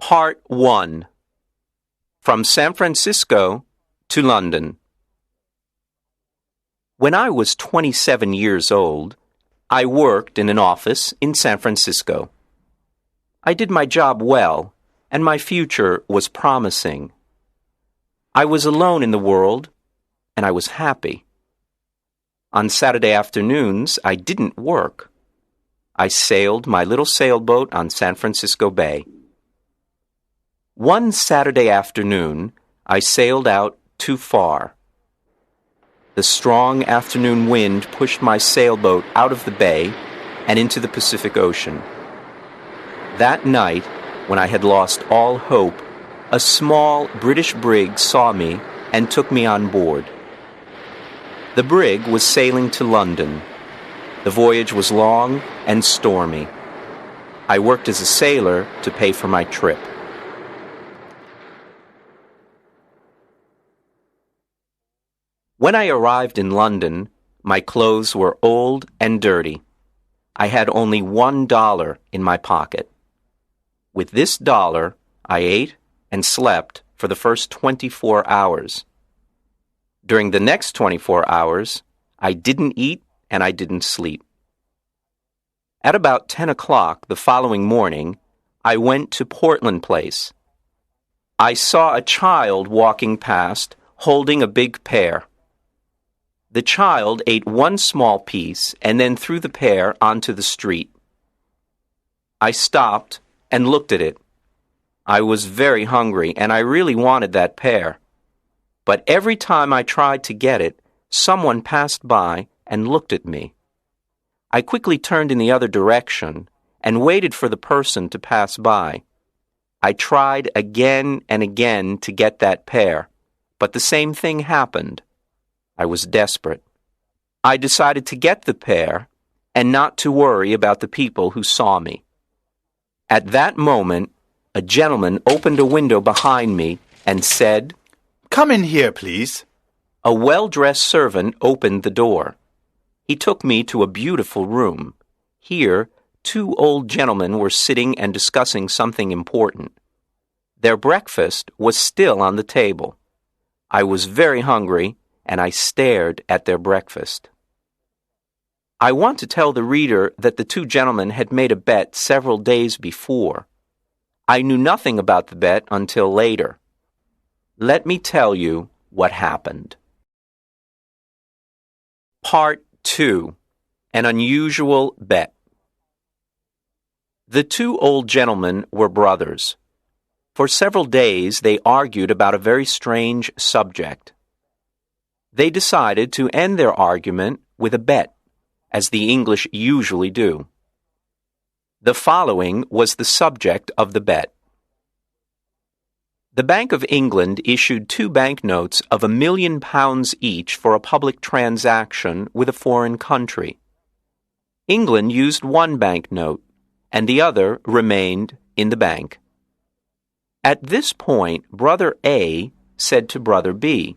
Part 1. From San Francisco to London. When I was 27 years old, I worked in an office in San Francisco. I did my job well, and my future was promising. I was alone in the world, and I was happy. On Saturday afternoons, I didn't work. I sailed my little sailboat on San Francisco Bay. One Saturday afternoon, I sailed out too far. The strong afternoon wind pushed my sailboat out of the bay and into the Pacific Ocean. That night, when I had lost all hope, a small British brig saw me and took me on board. The brig was sailing to London. The voyage was long and stormy. I worked as a sailor to pay for my trip. When I arrived in London, my clothes were old and dirty. I had only $1 in my pocket. With this dollar, I ate and slept for the first 24 hours. During the next 24 hours, I didn't eat and I didn't sleep. At about 10 o'clock the following morning, I went to Portland Place. I saw a child walking past holding a big pear. The child ate one small piece and then threw the pear onto the street. I stopped and looked at it. I was very hungry and I really wanted that pear. But every time I tried to get it, someone passed by and looked at me. I quickly turned in the other direction and waited for the person to pass by. I tried again and again to get that pear, but the same thing happened. I was desperate. I decided to get the pear and not to worry about the people who saw me. At that moment, a gentleman opened a window behind me and said, "Come in here, please." A well-dressed servant opened the door. He took me to a beautiful room. Here, two old gentlemen were sitting and discussing something important. Their breakfast was still on the table. I was very hungry, and I stared at their breakfast. I want to tell the reader that the two gentlemen had made a bet several days before. I knew nothing about the bet until later. Let me tell you what happened. Part 2. An Unusual Bet. The two old gentlemen were brothers. For several days they argued about a very strange subject. They decided to end their argument with a bet, as the English usually do. The following was the subject of the bet. The Bank of England issued 2 banknotes of £1 million each for a public transaction with a foreign country. England used one banknote, and the other remained in the bank. At this point, Brother A said to Brother B,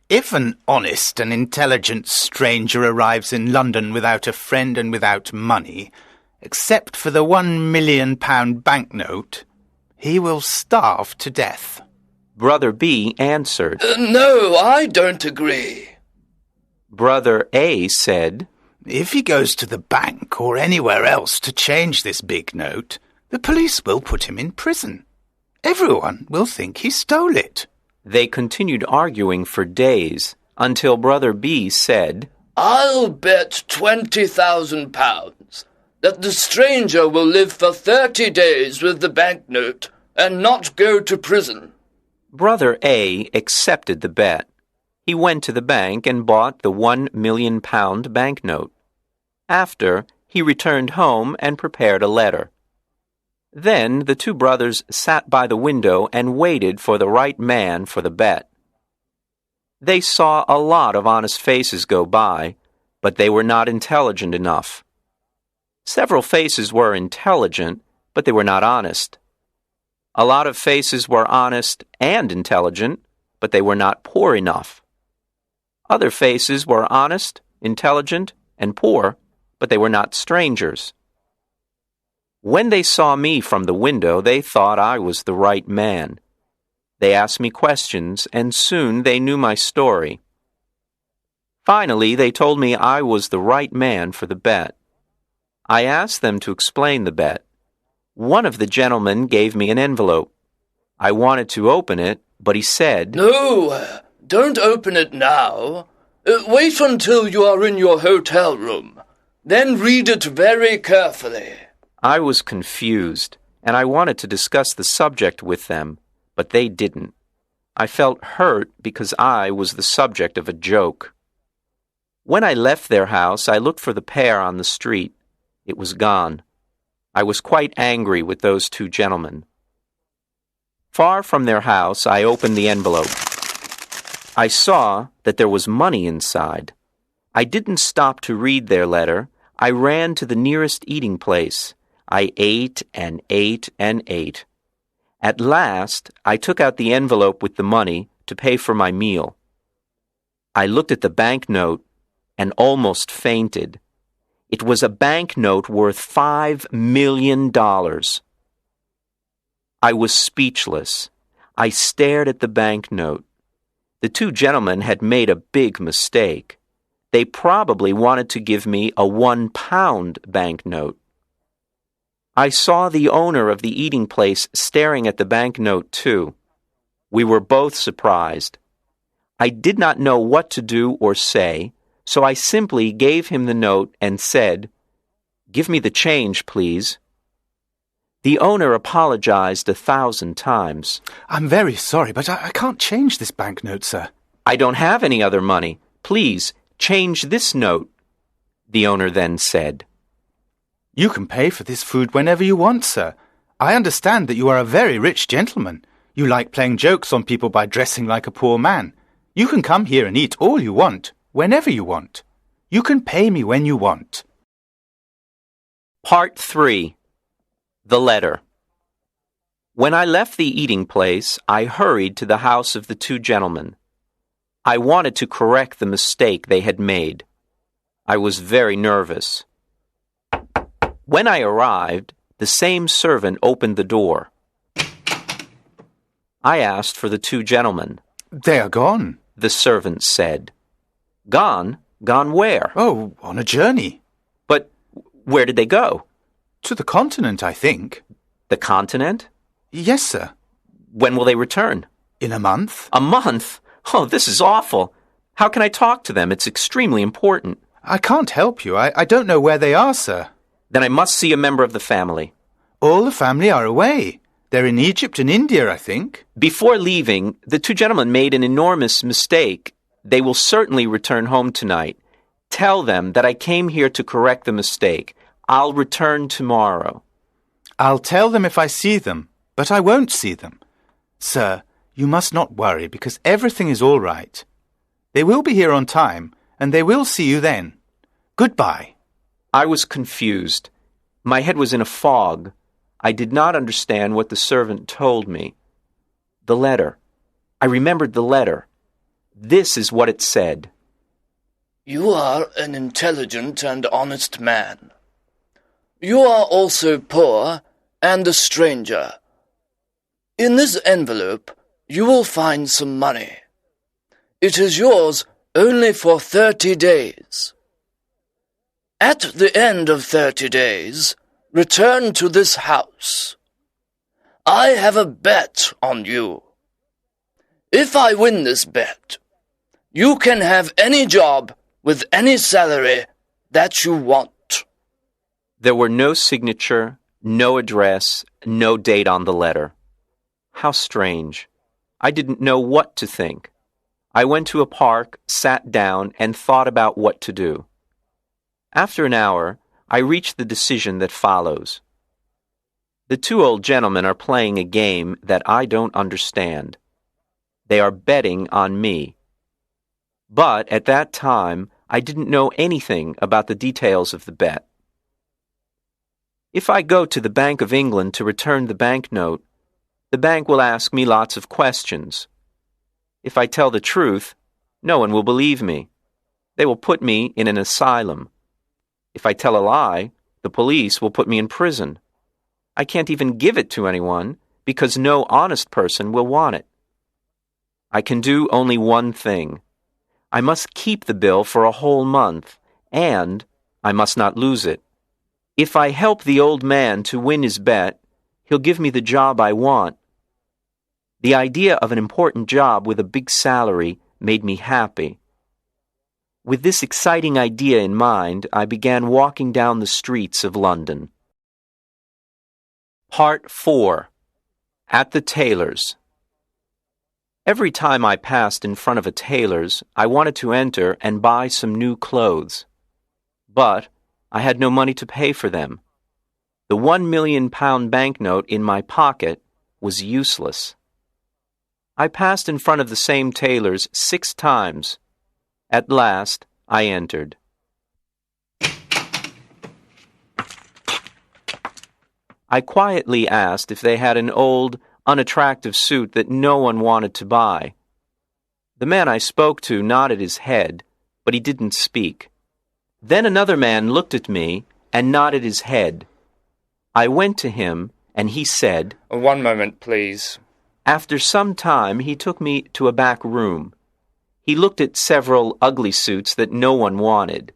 "If an honest and intelligent stranger arrives in London without a friend and without money, except for the £1 million banknote, he will starve to death." Brother B answered, No, I don't agree. Brother A said, "If he goes to the bank or anywhere else to change this big note, the police will put him in prison. Everyone will think he stole it." They continued arguing for days until Brother B said, I'll bet £20,000 that the stranger will live for 30 days with the banknote and not go to prison. Brother A accepted the bet. He went to the bank and bought the £1 million banknote. After, he returned home and prepared a letter. Then the two brothers sat by the window and waited for the right man for the bet. They saw a lot of honest faces go by, but they were not intelligent enough. Several faces were intelligent, but they were not honest. A lot of faces were honest and intelligent, but they were not poor enough. Other faces were honest, intelligent, and poor, but they were not strangers. When they saw me from the window, they thought I was the right man. They asked me questions, and soon they knew my story. Finally, they told me I was the right man for the bet. I asked them to explain the bet. One of the gentlemen gave me an envelope. I wanted to open it, but he said, "No, don't open it now. Wait until you are in your hotel room. Then read it very carefully." I was confused, and I wanted to discuss the subject with them, but they didn't. I felt hurt because I was the subject of a joke. When I left their house, I looked for the pair on the street. It was gone. I was quite angry with those two gentlemen. Far from their house, I opened the envelope. I saw that there was money inside. I didn't stop to read their letter. I ran to the nearest eating place. I ate and ate and ate. At last, I took out the envelope with the money to pay for my meal. I looked at the banknote and almost fainted. It was a banknote worth $5 million. I was speechless. I stared at the banknote. The two gentlemen had made a big mistake. They probably wanted to give me a 1-pound banknote. I saw the owner of the eating place staring at the banknote too. We were both surprised. I did not know what to do or say, so I simply gave him the note and said, "Give me the change, please." The owner apologized 1,000 times. "I'm very sorry, but I can't change this banknote, sir." "I don't have any other money. Please, change this note," the owner then said. "You can pay for this food whenever you want, sir. I understand that you are a very rich gentleman. You like playing jokes on people by dressing like a poor man. You can come here and eat all you want, whenever you want. You can pay me when you want." Part 3. The Letter. When I left the eating place, I hurried to the house of the two gentlemen. I wanted to correct the mistake they had made. I was very nervous. When I arrived, the same servant opened the door. I asked for the two gentlemen. "They are gone." The servant said. "Gone? Gone where?" "Oh, on a journey." "But where did they go?" "To the continent, I think." "The continent?" "Yes, sir." "When will they return?" "In a month." "A month? Oh, this is awful. How can I talk to them? It's extremely important." "I can't help you. I don't know where they are, sir." "Then I must see a member of the family." "All the family are away. They're in Egypt and India, I think." Before leaving, the two gentlemen made an enormous mistake. They will certainly return home tonight. Tell them that I came here to correct the mistake. I'll return tomorrow." "I'll tell them if I see them, but I won't see them. Sir, you must not worry, because everything is all right. They will be here on time, and they will see you then. Goodbye." I was confused. My head was in a fog. I did not understand what the servant told me. The letter. I remembered the letter. This is what it said. "You are an intelligent and honest man. You are also poor and a stranger. In this envelope you will find some money. It is yours only for 30 days. At the end of 30 days, return to this house. I have a bet on you. If I win this bet, you can have any job with any salary that you want." There were no signature, no address, no date on the letter. How strange. I didn't know what to think. I went to a park, sat down, and thought about what to do. After an hour, I reached the decision that follows. The two old gentlemen are playing a game that I don't understand. They are betting on me. But at that time, I didn't know anything about the details of the bet. If I go to the Bank of England to return the banknote, the bank will ask me lots of questions. If I tell the truth, no one will believe me. They will put me in an asylum. If I tell a lie, the police will put me in prison. I can't even give it to anyone because no honest person will want it. I can do only one thing. I must keep the bill for a whole month, and I must not lose it. If I help the old man to win his bet, he'll give me the job I want. The idea of an important job with a big salary made me happy. With this exciting idea in mind, I began walking down the streets of London. Part 4. At the Tailor's. Every time I passed in front of a tailor's, I wanted to enter and buy some new clothes. But I had no money to pay for them. The £1 million banknote in my pocket was useless. I passed in front of the same tailor's 6 times. At last, I entered. I quietly asked if they had an old, unattractive suit that no one wanted to buy. The man I spoke to nodded his head, but he didn't speak. Then another man looked at me and nodded his head. I went to him, and he said, "One moment, please." After some time, he took me to a back room. He looked at several ugly suits that no one wanted.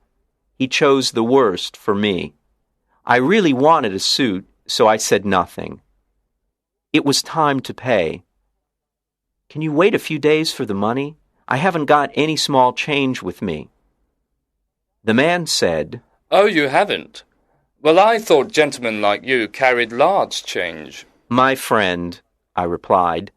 He chose the worst for me. I really wanted a suit, so I said nothing. It was time to pay. "Can you wait a few days for the money? I haven't got any small change with me." The man said, "Oh, you haven't? Well, I thought gentlemen like you carried large change." "My friend," I replied,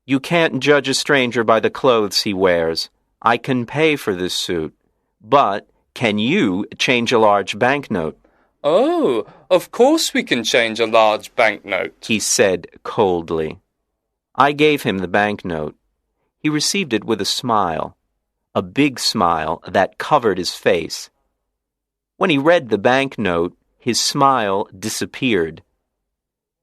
"you can't judge a stranger by the clothes he wears. I can pay for this suit, but can you change a large banknote?" "Oh, of course we can change a large banknote," he said coldly. I gave him the banknote. He received it with a smile, a big smile that covered his face. When he read the banknote, his smile disappeared.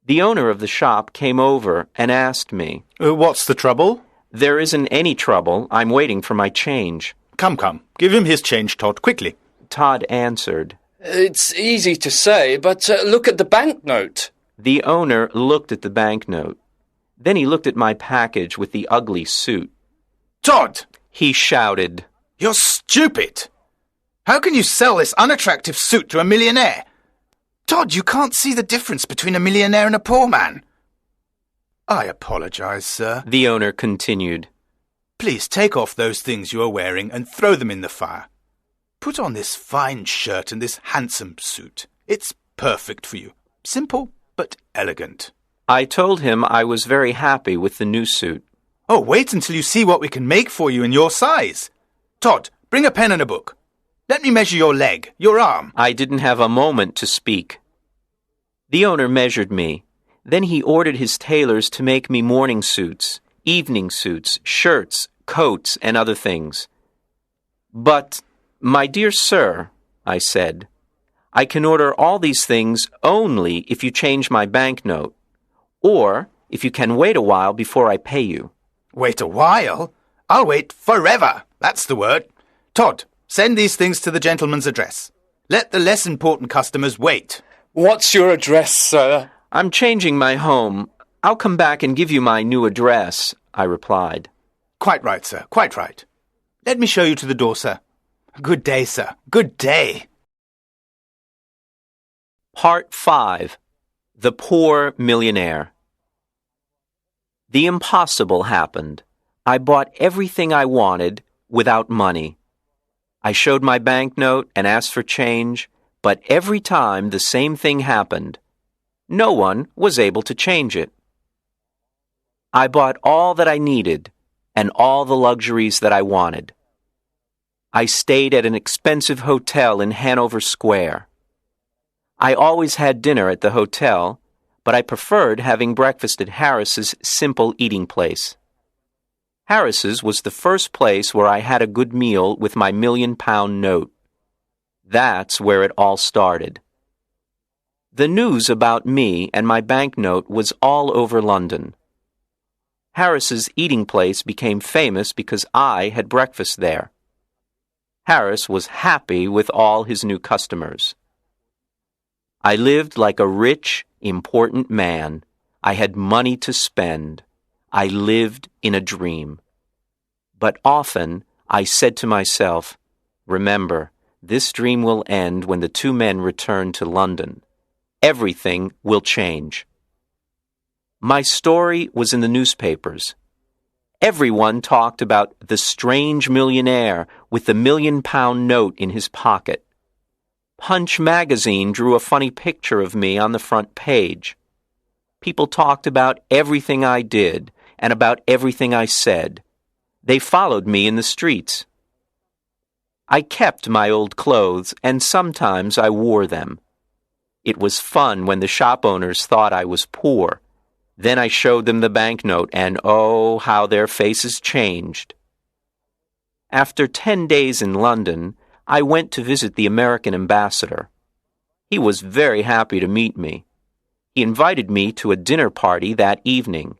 The owner of the shop came over and asked me, What's the trouble? "There isn't any trouble. I'm waiting for my change." Come, give him his change, Todd, quickly. Todd answered. "It's easy to say, but look at the banknote." The owner looked at the banknote. Then he looked at my package with the ugly suit. Todd! He shouted. You're stupid! How can you sell this unattractive suit to a millionaire? Todd, you can't see the difference between a millionaire and a poor man. I apologize, sir. The owner continued. Please take off those things you are wearing and throw them in the fire. Put on this fine shirt and this handsome suit. It's perfect for you. Simple, but elegant. I told him I was very happy with the new suit. Oh, wait until you see what we can make for you in your size. Todd, bring a pen and a book. Let me measure your leg, your arm. I didn't have a moment to speak. The owner measured me. Then he ordered his tailors to make me morning suits, evening suits, shirts, coats, and other things. "But, my dear sir," I said, "I can order all these things only if you change my banknote, or if you can wait a while before I pay you." Wait a while? I'll wait forever. That's the word. Todd, send these things to the gentleman's address. Let the less important customers wait. "What's your address, sir?" "I'm changing my home. I'll come back and give you my new address," I replied. Quite right, sir, quite right. Let me show you to the door, sir. Good day, sir. Good day. Part 5. The Poor Millionaire. The impossible happened. I bought everything I wanted without money. I showed my banknote and asked for change, but every time the same thing happened. No one was able to change it. I bought all that I needed and all the luxuries that I wanted. I stayed at an expensive hotel in Hanover Square. I always had dinner at the hotel, but I preferred having breakfast at Harris's simple eating place. Harris's was the first place where I had a good meal with my £1 million note. That's where it all started. The news about me and my banknote was all over London. Harris's eating place became famous because I had breakfast there. Harris was happy with all his new customers. I lived like a rich, important man. I had money to spend. I lived in a dream. But often I said to myself, remember, this dream will end when the two men return to London. Everything will change. My story was in the newspapers. Everyone talked about the strange millionaire with the £1,000,000 note in his pocket. Punch magazine drew a funny picture of me on the front page. People talked about everything I did and about everything I said. They followed me in the streets. I kept my old clothes, and sometimes I wore them. It was fun when the shop owners thought I was poor. Then I showed them the banknote, and oh, how their faces changed. After 10 days in London, I went to visit the American ambassador. He was very happy to meet me. He invited me to a dinner party that evening.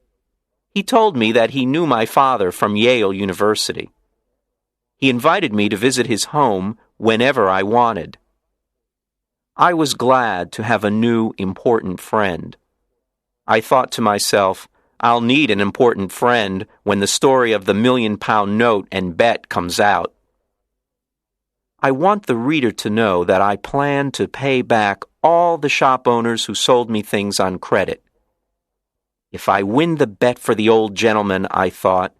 He told me that he knew my father from Yale University. He invited me to visit his home whenever I wanted. I was glad to have a new, important friend. I thought to myself, I'll need an important friend when the story of the £1,000,000 note and bet comes out. I want the reader to know that I plan to pay back all the shop owners who sold me things on credit. If I win the bet for the old gentleman, I thought,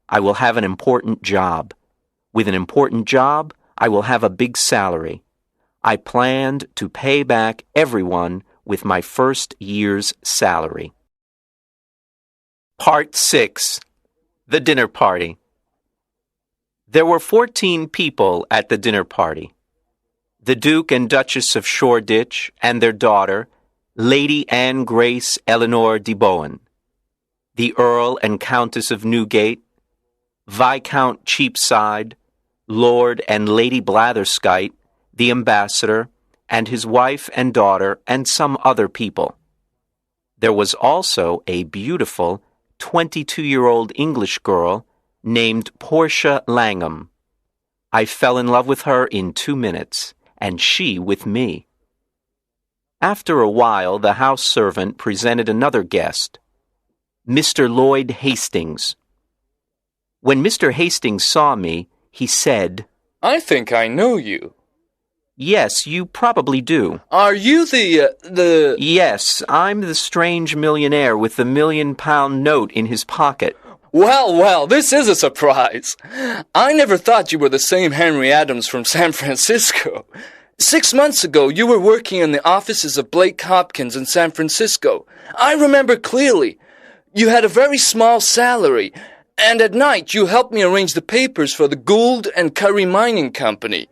I will have an important job. With an important job, I will have a big salary. I planned to pay back everyone with my first year's salary. Part 6. The Dinner Party. There were 14 people at the dinner party. The Duke and Duchess of Shoreditch and their daughter, Lady Anne Grace Eleanor de Bowen, the Earl and Countess of Newgate, Viscount Cheapside, Lord and Lady Blatherskite, the ambassador, and his wife and daughter, and some other people. There was also a beautiful 22-year-old English girl named Portia Langham. I fell in love with her in 2 minutes, and she with me. After a while, the house servant presented another guest, Mr. Lloyd Hastings. When Mr. Hastings saw me, he said, I think I know you. Yes, you probably do. Are you the... Yes, I'm the strange millionaire with the £1,000,000 note in his pocket. Well, this is a surprise. I never thought you were the same Henry Adams from San Francisco. 6 months ago, you were working in the offices of Blake Hopkins in San Francisco. I remember clearly. You had a very small salary, and at night you helped me arrange the papers for the Gould and Curry Mining Company.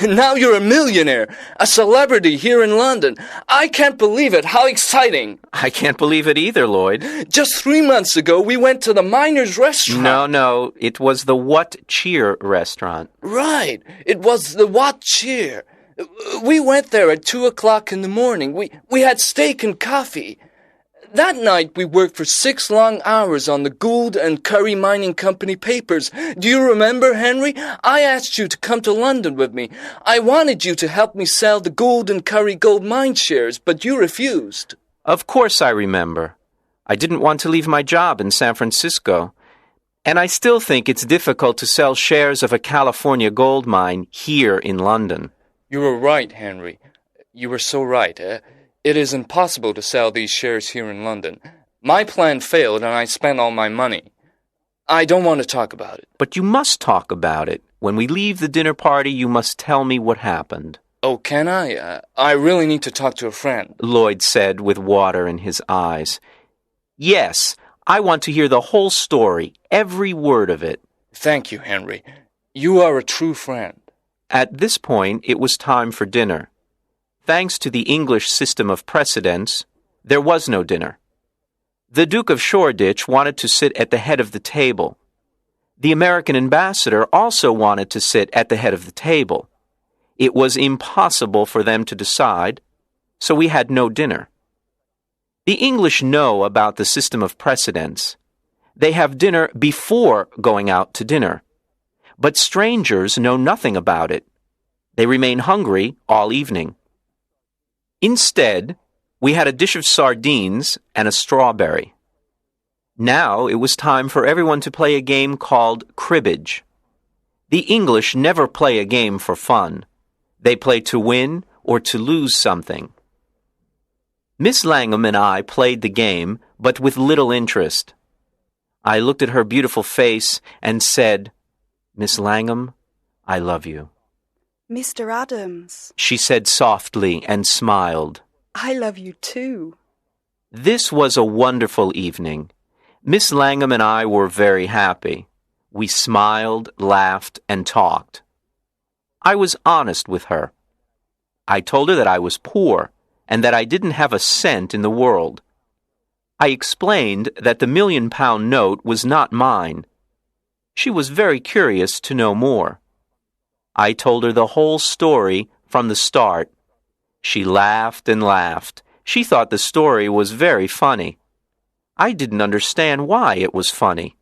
Now you're a millionaire, a celebrity here in London. I can't believe it. How exciting. I can't believe it either, Lloyd. Just 3 months ago, we went to the Miners' Restaurant. No, it was the What Cheer restaurant. Right. It was the What Cheer. We went there at 2 o'clock in the morning. We had steak and coffee. That night, we worked for 6 long hours on the Gould and Curry Mining Company papers. Do you remember, Henry? I asked you to come to London with me. I wanted you to help me sell the Gould and Curry gold mine shares, but you refused. Of course I remember. I didn't want to leave my job in San Francisco. And I still think it's difficult to sell shares of a California gold mine here in London. You were right, Henry. You were so right, It is impossible to sell these shares here in London. My plan failed and I spent all my money. I don't want to talk about it. But you must talk about it. When we leave the dinner party, you must tell me what happened. Oh, can I? I really need to talk to a friend, Lloyd said with water in his eyes. Yes, I want to hear the whole story, every word of it. Thank you, Henry. You are a true friend. At this point, it was time for dinner. Thanks to the English system of precedence, there was no dinner. The Duke of Shoreditch wanted to sit at the head of the table. The American ambassador also wanted to sit at the head of the table. It was impossible for them to decide, so we had no dinner. The English know about the system of precedence. They have dinner before going out to dinner. But strangers know nothing about it. They remain hungry all evening. Instead, We had a dish of sardines and a strawberry. Now it was time for everyone to play a game called cribbage. The English never play a game for fun. They play to win or to lose something. Miss Langham and I played the game, but with little interest. I looked at her beautiful face and said, "Miss Langham, I love you." "Mr. Adams," she said softly and smiled. "I love you too." This was a wonderful evening. Miss Langham and I were very happy. We smiled, laughed, and talked. I was honest with her. I told her that I was poor and that I didn't have a cent in the world. I explained that the £1,000,000 note was not mine. She was very curious to know more. I told her the whole story from the start. She laughed and laughed. She thought the story was very funny. I didn't understand why it was funny.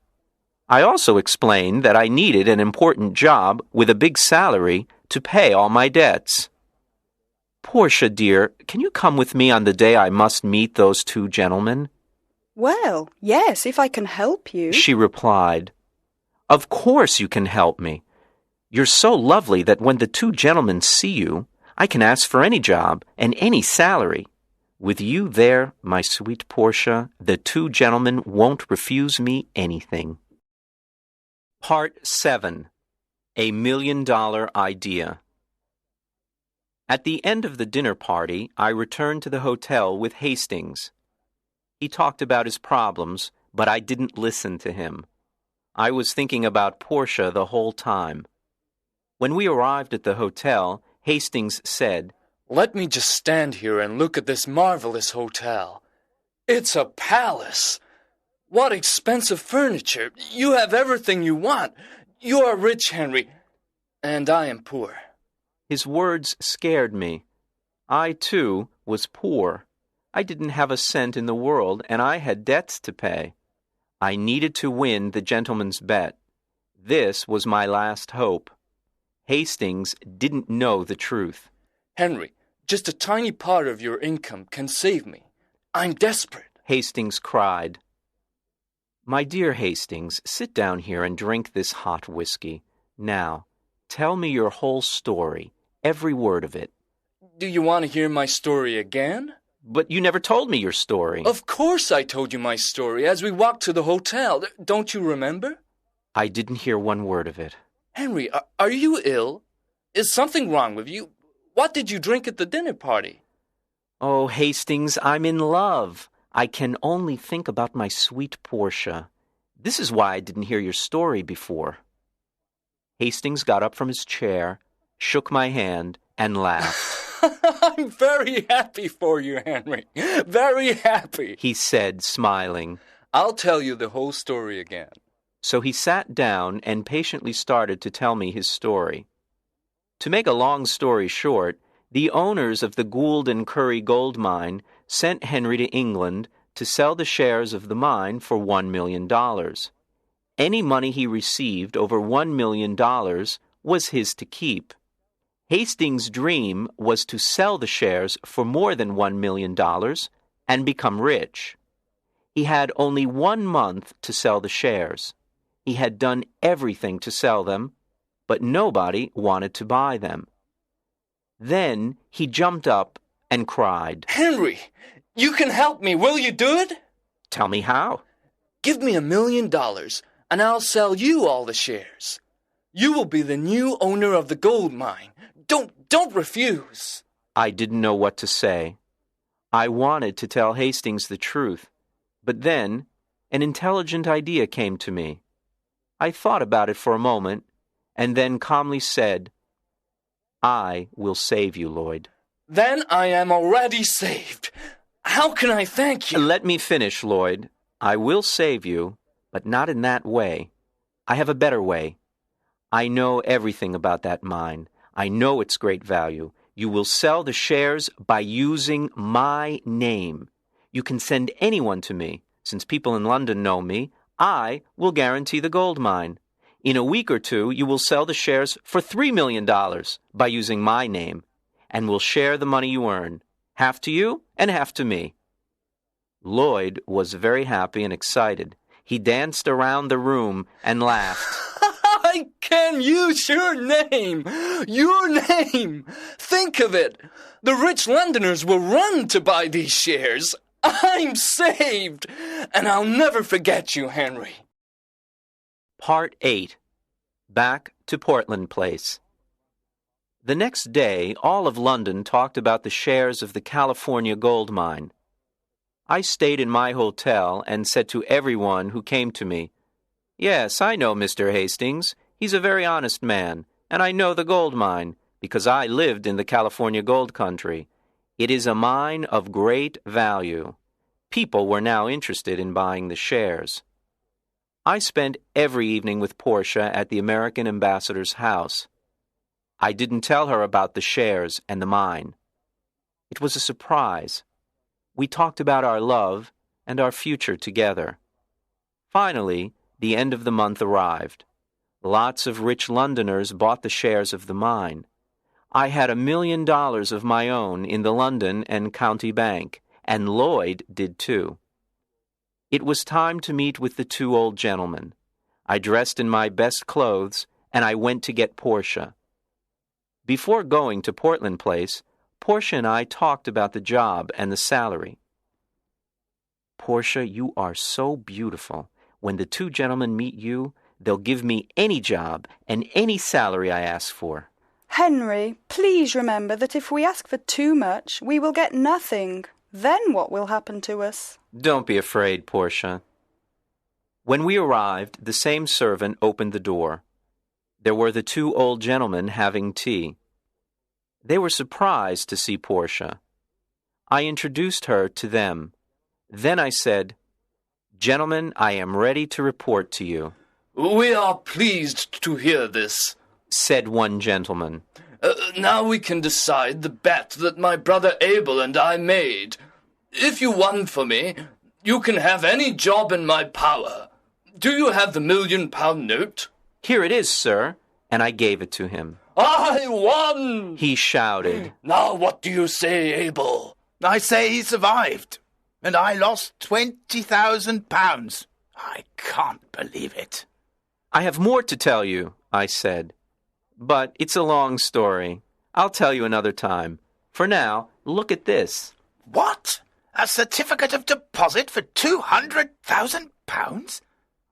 I also explained that I needed an important job with a big salary to pay all my debts. "Portia, dear, can you come with me on the day I must meet those two gentlemen?" "Well, yes, if I can help you," she replied. "Of course you can help me. You're so lovely that when the two gentlemen see you, I can ask for any job and any salary. With you there, my sweet Portia, the two gentlemen won't refuse me anything." Part 7. A $1,000,000 Idea. At the end of the dinner party, I returned to the hotel with Hastings. He talked about his problems, but I didn't listen to him. I was thinking about Portia the whole time. When we arrived at the hotel, Hastings said, "Let me just stand here and look at this marvelous hotel. It's a palace. What expensive furniture. You have everything you want. You are rich, Henry, and I am poor." His words scared me. I, too, was poor. I didn't have a cent in the world, and I had debts to pay. I needed to win the gentleman's bet. This was my last hope. Hastings didn't know the truth. "Henry, just a tiny part of your income can save me. I'm desperate," Hastings cried. "My dear Hastings, sit down here and drink this hot whiskey. Now, tell me your whole story, every word of it." "Do you want to hear my story again?" "But you never told me your story." "Of course I told you my story as we walked to the hotel. Don't you remember?" "I didn't hear one word of it." "Henry, are you ill? Is something wrong with you? What did you drink at the dinner party?" "Oh, Hastings, I'm in love. I can only think about my sweet Portia. This is why I didn't hear your story before." Hastings got up from his chair, shook my hand, and laughed. "I'm very happy for you, Henry. Very happy," he said, smiling. "I'll tell you the whole story again." So he sat down and patiently started to tell me his story. To make a long story short, the owners of the Gould and Curry gold mine sent Henry to England to sell the shares of the mine for $1,000,000. Any money he received over $1,000,000 was his to keep. Hastings' dream was to sell the shares for more than $1,000,000 and become rich. He had only 1 month to sell the shares. He had done everything to sell them, but nobody wanted to buy them. Then he jumped up and cried, "Henry, you can help me. Will you do it?" "Tell me how." "Give me $1,000,000, and I'll sell you all the shares. You will be the new owner of the gold mine. Don't refuse." I didn't know what to say. I wanted to tell Hastings the truth, but then an intelligent idea came to me. I thought about it for a moment, and then calmly said, "I will save you, Lloyd." "Then I am already saved. How can I thank you?" "Let me finish, Lloyd. I will save you, but not in that way. I have a better way. I know everything about that mine. I know its great value. You will sell the shares by using my name. You can send anyone to me. Since people in London know me, I will guarantee the gold mine. In a week or two, you will sell the shares for $3,000,000 by using my name, and will share the money you earn. Half to you and half to me." Lloyd was very happy and excited. He danced around the room and laughed. I can use your name! Your name! Think of it! The rich Londoners will run to buy these shares. I'm saved! And I'll never forget you, Henry. Part 8. Back to Portland Place. The next day, all of London talked about the shares of the California gold mine. I stayed in my hotel and said to everyone who came to me, "Yes, I know Mr. Hastings. He's a very honest man, and I know the gold mine, because I lived in the California gold country. It is a mine of great value." People were now interested in buying the shares. I spent every evening with Portia at the American ambassador's house. I didn't tell her about the shares and the mine. It was a surprise. We talked about our love and our future together. Finally, the end of the month arrived. Lots of rich Londoners bought the shares of the mine. I had $1 million of my own in the London and County Bank, and Lloyd did too. It was time to meet with the two old gentlemen. I dressed in my best clothes, and I went to get Portia. Before going to Portland Place, Portia and I talked about the job and the salary. "Portia, you are so beautiful. When the two gentlemen meet you, they'll give me any job and any salary I ask for." Henry, please remember that if we ask for too much, we will get nothing. Then what will happen to us? Don't be afraid, Portia. When we arrived, the same servant opened the door. There were the two old gentlemen having tea. They were surprised to see Portia. I introduced her to them. Then I said, "Gentlemen, I am ready to report to you." We are pleased to hear this, said one gentleman. Now we can decide the bet that my brother Abel and I made. If you won for me, you can have any job in my power. Do you have the £1 million note? "Here it is, sir," and I gave it to him. "I won!" he shouted. Now what do you say, Abel? I say he survived, and I lost £20,000. I can't believe it. "I have more to tell you," I said. "But it's a long story. I'll tell you another time. For now, look at this." What? A certificate of deposit for £200,000?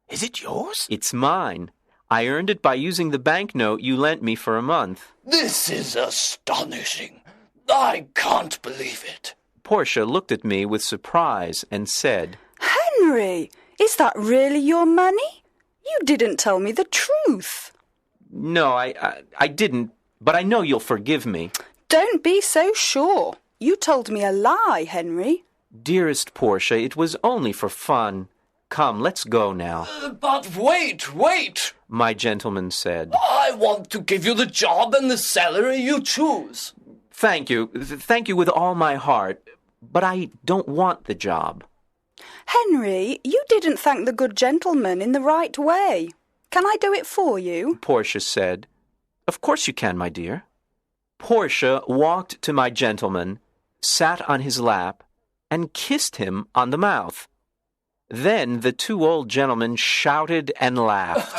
Is it yours? "It's mine. I earned it by using the banknote you lent me for a month." This is astonishing. I can't believe it. Portia looked at me with surprise and said, Henry, is that really your money? You didn't tell me the truth. "No, I didn't, but I know you'll forgive me." Don't be so sure. You told me a lie, Henry. "Dearest Portia, it was only for fun. Come, let's go now," But wait! my gentleman said. I want to give you the job and the salary you choose. Thank you with all my heart, but I don't want the job." Henry, you didn't thank the good gentleman in the right way. Can I do it for you? Portia said. "Of course you can, my dear." Portia walked to my gentleman, sat on his lap, and kissed him on the mouth. Then the two old gentlemen shouted and laughed.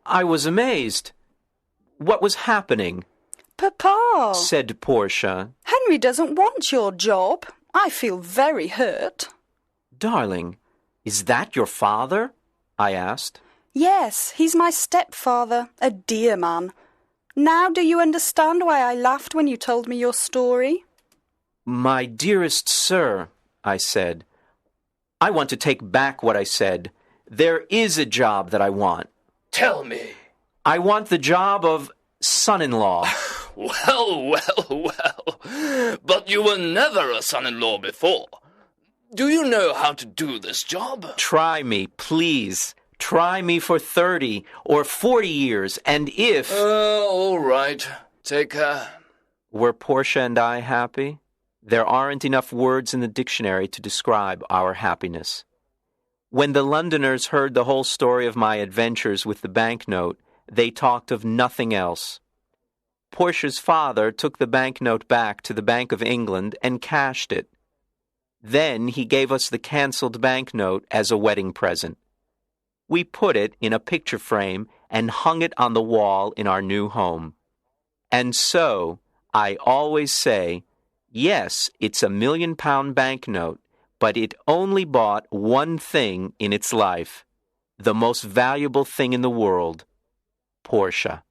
I was amazed. What was happening? Papa, said Portia. Henry doesn't want your job. I feel very hurt. Darling, is that your father? I asked. Yes, he's my stepfather, a dear man. Now do you understand why I laughed when you told me your story? My dearest sir, I said, I want to take back what I said. There is a job that I want. Tell me. I want the job of son-in-law. Well. But you were never a son-in-law before. Do you know how to do this job? Try me, please. Try me for 30 or 40 years, and if... All right. Take her. Were Portia and I happy? There aren't enough words in the dictionary to describe our happiness. When the Londoners heard the whole story of my adventures with the banknote, they talked of nothing else. Portia's father took the banknote back to the Bank of England and cashed it. Then he gave us the cancelled banknote as a wedding present. We put it in a picture frame and hung it on the wall in our new home. And so, I always say, yes, it's a £1,000,000 banknote, but it only bought one thing in its life, the most valuable thing in the world, Portia.